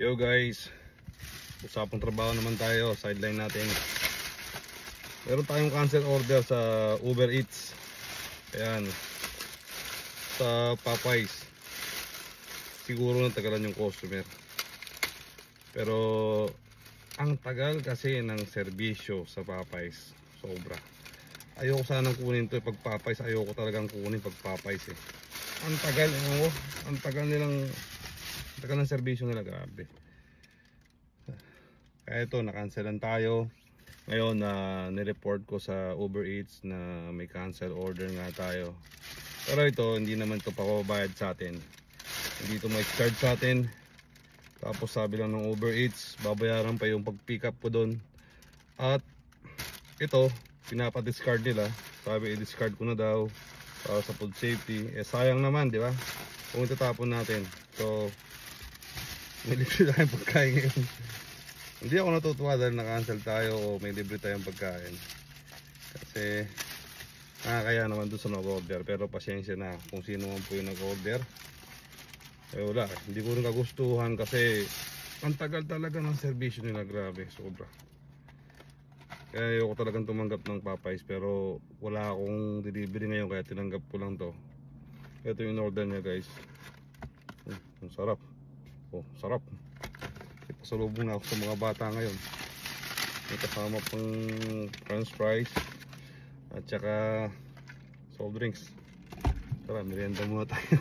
Yo guys, usapang trabaho naman tayo, sideline natin. Meron tayong cancel order sa Uber Eats. Ayan, sa Popeyes. Siguro natagalan yung customer, pero ang tagal kasi ng serbisyo sa Popeyes, sobra. Ayoko sanang kunin to pag Popeyes, ayoko talagang kunin pag Popeyes eh. Ang tagal, ang tagal ng serbisyo nila, grabe. Kaya ito, nakancelan tayo. Ngayon, nireport ko sa Uber Eats na may cancel order nga tayo. Pero ito, hindi naman ito pababayad sa atin. Hindi ito ma-charge sa atin. Tapos sabi lang ng Uber Eats, babayaran pa yung pag-pick up ko doon. At ito, pinapa-discard nila. Sabi, i-discard ko na daw para sa food safety. Eh sayang naman, di ba? Kung itatapon natin. So, may libre tayong pagkain ngayon. Hindi ako natutuwa dahil na-cancel tayo o may libre tayong pagkain. Kasi nakakaya naman doon sa nag-order. Pero pasensya na kung sino man po yung nag-order. Eh wala, hindi ko rin kagustuhan kasi ang tagal talaga ng servisyo nila, grabe, sobra. Kaya ayoko talagang tumanggap ng Popeyes, pero wala akong delivery ngayon kaya tinanggap ko lang to. Ito yung order niya guys. Ang sarap. Oh, sarap. Pasalubong na ako sa mga bata ngayon. May kasama pang french fries at saka soft drinks. Tara, merienda muna tayo.